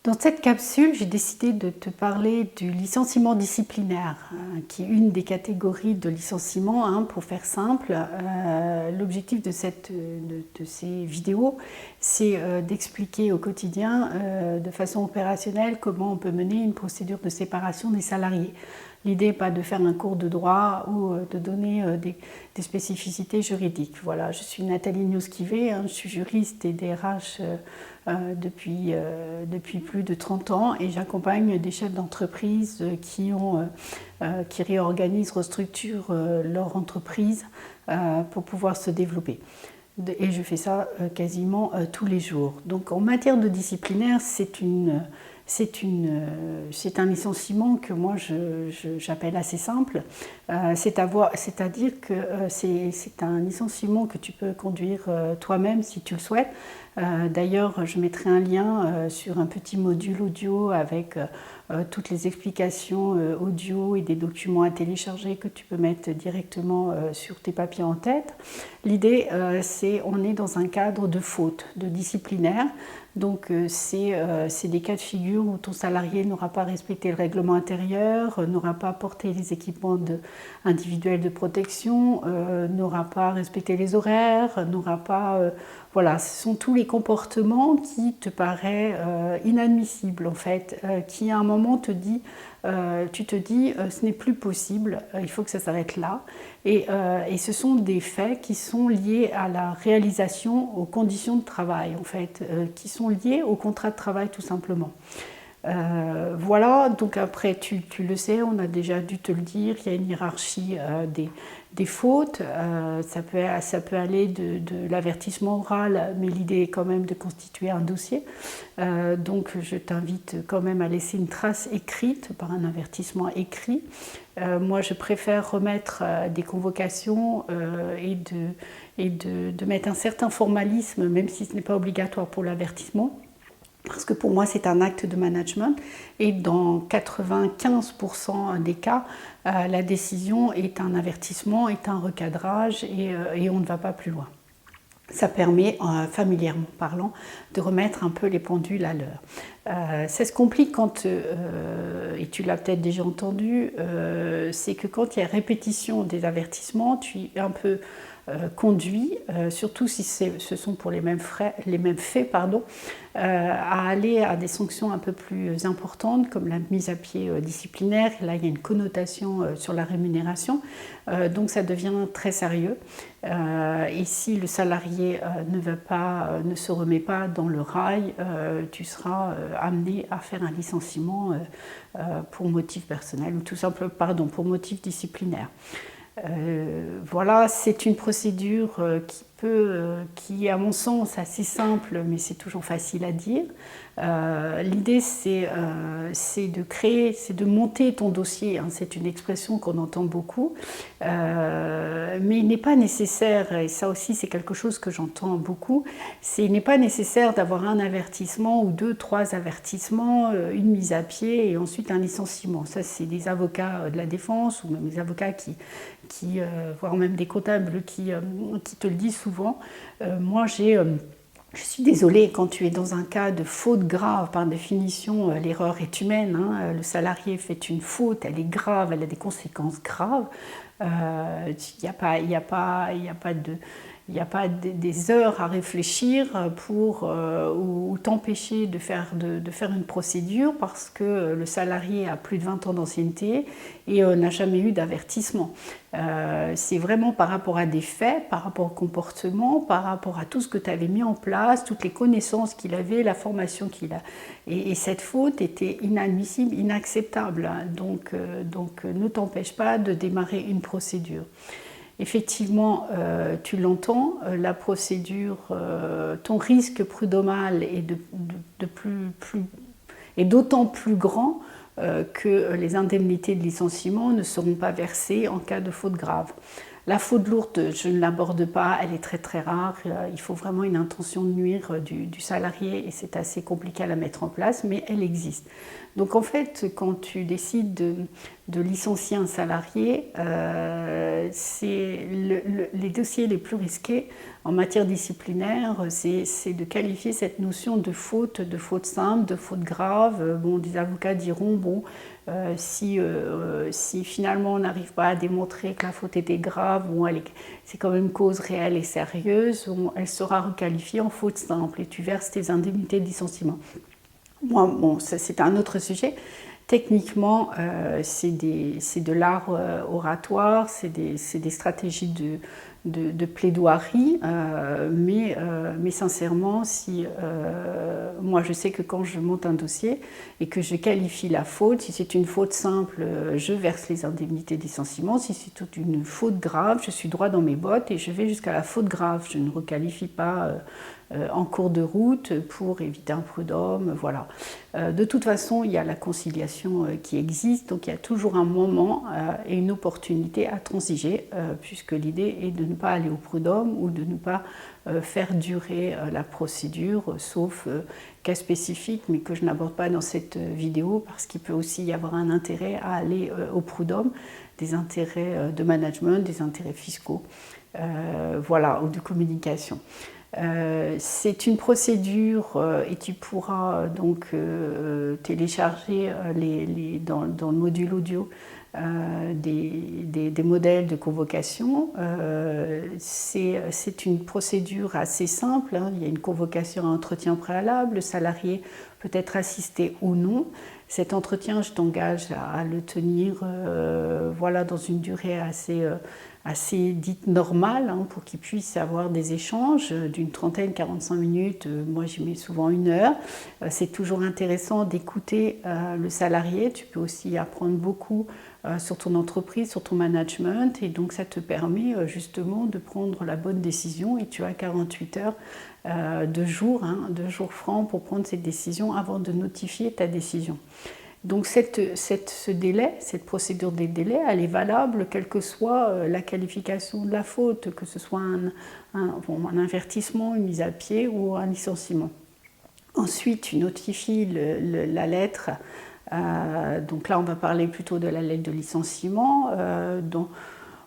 Dans cette capsule, j'ai décidé de te parler du licenciement disciplinaire, qui est une des catégories de licenciement, pour faire simple. L'objectif de ces vidéos, c'est d'expliquer au quotidien, de façon opérationnelle, comment on peut mener une procédure de séparation des salariés. L'idée n'est pas de faire un cours de droit ou de donner des spécificités juridiques. Voilà, je suis Nathalie Nioskivé, je suis juriste et DRH depuis plus de 30 ans et j'accompagne des chefs d'entreprise qui réorganisent, restructurent leur entreprise pour pouvoir se développer. Et je fais ça quasiment tous les jours. Donc en matière de disciplinaire, c'est un licenciement que moi j'appelle assez simple, c'est-à-dire que c'est un licenciement que tu peux conduire toi-même si tu le souhaites. D'ailleurs, je mettrai un lien sur un petit module audio avec toutes les explications audio et des documents à télécharger que tu peux mettre directement sur tes papiers en tête. L'idée, c'est on est dans un cadre de faute, de disciplinaire. Donc c'est des cas de figure où ton salarié n'aura pas respecté le règlement intérieur, n'aura pas porté les équipements individuels de protection, n'aura pas respecté les horaires, n'aura pas... voilà, ce sont tous les comportements qui te paraissent inadmissibles en fait, qui à un moment tu te dis ce n'est plus possible, il faut que ça s'arrête là. Et ce sont des faits qui sont liés à la réalisation, aux conditions de travail en fait, qui sont liés au contrat de travail tout simplement. Voilà, donc après tu le sais, on a déjà dû te le dire, il y a une hiérarchie des fautes, ça peut aller de l'avertissement oral, mais l'idée est quand même de constituer un dossier. Donc je t'invite quand même à laisser une trace écrite par un avertissement écrit. Moi je préfère remettre des convocations et de mettre un certain formalisme, même si ce n'est pas obligatoire pour l'avertissement. Parce que pour moi, c'est un acte de management et dans 95% des cas, la décision est un avertissement, est un recadrage et on ne va pas plus loin. Ça permet, familièrement parlant, de remettre un peu les pendules à l'heure. Ça se complique quand, et tu l'as peut-être déjà entendu, c'est que quand il y a répétition des avertissements, tu es un peu conduit, surtout si ce sont pour les mêmes faits, à aller à des sanctions un peu plus importantes, comme la mise à pied disciplinaire. Là, il y a une connotation sur la rémunération, donc ça devient très sérieux. Et si le salarié ne se remet pas dans le rail, tu seras amené à faire un licenciement pour motif personnel ou tout simplement, pour motif disciplinaire. Voilà, c'est une procédure qui est à mon sens assez simple, mais c'est toujours facile à dire. L'idée c'est de monter ton dossier, c'est une expression qu'on entend beaucoup, mais il n'est pas nécessaire, et ça aussi c'est quelque chose que j'entends beaucoup, il n'est pas nécessaire d'avoir un avertissement ou 2-3 avertissements, une mise à pied et ensuite un licenciement. Ça c'est des avocats de la défense ou même des avocats voire même des comptables qui te le disent souvent. Moi je suis désolée, quand tu es dans un cas de faute grave, par définition, l'erreur est humaine, le salarié fait une faute, elle est grave, elle a des conséquences graves. Il n'y a pas des heures à réfléchir ou t'empêcher de faire une procédure parce que le salarié a plus de 20 ans d'ancienneté et n'a jamais eu d'avertissement. C'est vraiment par rapport à des faits, par rapport au comportement, par rapport à tout ce que tu avais mis en place, toutes les connaissances qu'il avait, la formation qu'il a. Et cette faute était inadmissible, inacceptable. Donc ne t'empêche pas de démarrer une procédure. Effectivement, tu l'entends, la procédure, ton risque prud'homal est d'autant plus grand que les indemnités de licenciement ne seront pas versées en cas de faute grave. La faute lourde, je ne l'aborde pas, elle est très très rare, il faut vraiment une intention de nuire du salarié et c'est assez compliqué à la mettre en place, mais elle existe. Donc en fait, quand tu décides de licencier un salarié, c'est les dossiers les plus risqués en matière disciplinaire, c'est de qualifier cette notion de faute simple, de faute grave. Bon, des avocats diront, bon, si finalement on n'arrive pas à démontrer que la faute était grave, bon, c'est quand même cause réelle et sérieuse, bon, elle sera requalifiée en faute simple et tu verses tes indemnités de licenciement. Moi, bon, c'est un autre sujet. Techniquement, c'est de l'art oratoire, c'est des stratégies de plaidoirie, mais sincèrement, moi je sais que quand je monte un dossier et que je qualifie la faute, si c'est une faute simple, je verse les indemnités de licenciement. Si c'est toute une faute grave, je suis droit dans mes bottes et je vais jusqu'à la faute grave. Je ne requalifie pas en cours de route pour éviter un prud'homme, voilà. De toute façon, il y a la conciliation qui existe, donc il y a toujours un moment et une opportunité à transiger, puisque l'idée est de ne pas aller au prud'homme ou de ne pas faire durer la procédure, sauf cas spécifiques, mais que je n'aborde pas dans cette vidéo, parce qu'il peut aussi y avoir un intérêt à aller au prud'homme, des intérêts de management, des intérêts fiscaux, voilà, ou de communication. C'est une procédure et tu pourras donc télécharger dans le module audio des modèles de convocation. C'est une procédure assez simple, hein. Il y a une convocation à entretien préalable, le salarié peut être assisté ou non. Cet entretien, je t'engage à le tenir voilà, dans une durée assez dite normale, hein, pour qu'il puisse avoir des échanges d'une trentaine, 45 minutes. Moi, j'y mets souvent 1 heure. C'est toujours intéressant d'écouter le salarié. Tu peux aussi apprendre beaucoup sur ton entreprise, sur ton management. Et donc, ça te permet justement de prendre la bonne décision. Et tu as 48 heures de jours francs pour prendre cette décision avant de notifier ta décision. Donc ce délai, cette procédure des délais, elle est valable quelle que soit la qualification de la faute, que ce soit un avertissement, une mise à pied ou un licenciement. Ensuite, tu notifies la lettre, donc là on va parler plutôt de la lettre de licenciement, dont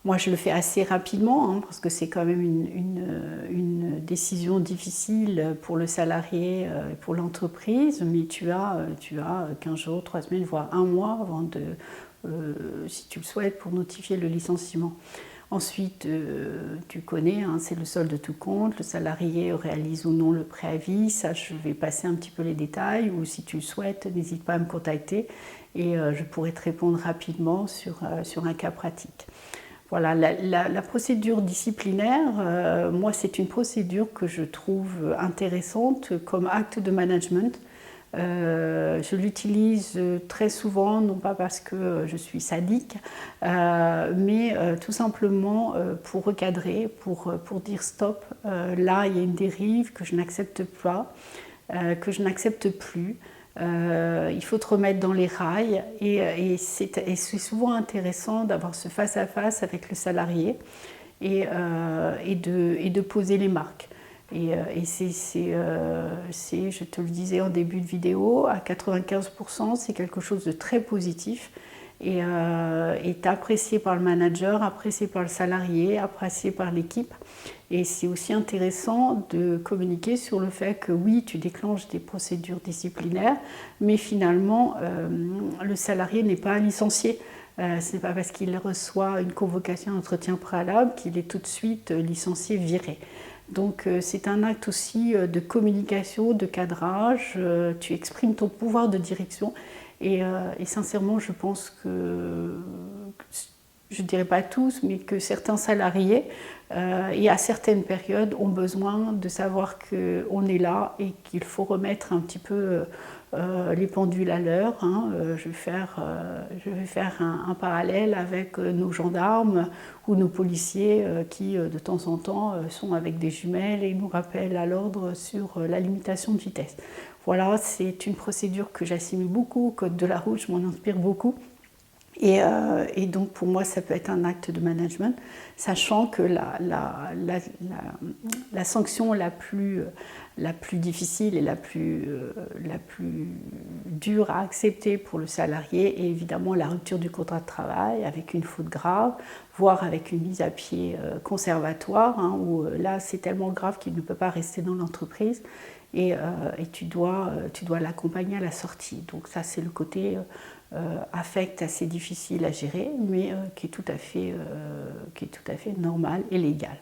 moi je le fais assez rapidement, hein, parce que c'est quand même une décision difficile pour le salarié, pour l'entreprise, mais tu as 15 jours, 3 semaines, voire 1 mois avant si tu le souhaites, pour notifier le licenciement. Ensuite, tu connais, hein, c'est le solde de tout compte, le salarié réalise ou non le préavis, ça je vais passer un petit peu les détails, ou si tu le souhaites, n'hésite pas à me contacter et je pourrai te répondre rapidement sur un cas pratique. Voilà, la procédure disciplinaire, moi c'est une procédure que je trouve intéressante comme acte de management. Je l'utilise très souvent, non pas parce que je suis sadique, mais tout simplement pour recadrer, pour dire stop, là il y a une dérive que je n'accepte pas, que je n'accepte plus. Il faut te remettre dans les rails et c'est souvent intéressant d'avoir ce face-à-face avec le salarié et de poser les marques. Et je te le disais en début de vidéo, à 95%, c'est quelque chose de très positif et est apprécié par le manager, apprécié par le salarié, apprécié par l'équipe. Et c'est aussi intéressant de communiquer sur le fait que oui, tu déclenches des procédures disciplinaires, mais finalement, le salarié n'est pas licencié. Ce n'est pas parce qu'il reçoit une convocation d'entretien préalable qu'il est tout de suite licencié, viré. Donc c'est un acte aussi de communication, de cadrage, tu exprimes ton pouvoir de direction et sincèrement je pense que, je ne dirais pas tous, mais que certains salariés et à certaines périodes ont besoin de savoir qu'on est là et qu'il faut remettre un petit peu les pendules à l'heure. Hein. Je vais faire un parallèle avec nos gendarmes ou nos policiers qui de temps en temps sont avec des jumelles et nous rappellent à l'ordre sur la limitation de vitesse. Voilà, c'est une procédure que j'assimile beaucoup au code de la route, je m'en inspire beaucoup. Et donc pour moi ça peut être un acte de management, sachant que la sanction la plus difficile et la plus dur à accepter pour le salarié est évidemment la rupture du contrat de travail avec une faute grave, voire avec une mise à pied conservatoire, hein, où là c'est tellement grave qu'il ne peut pas rester dans l'entreprise et tu dois l'accompagner à la sortie. Donc ça c'est le côté affect assez difficile à gérer, mais qui est tout à fait normal et légal.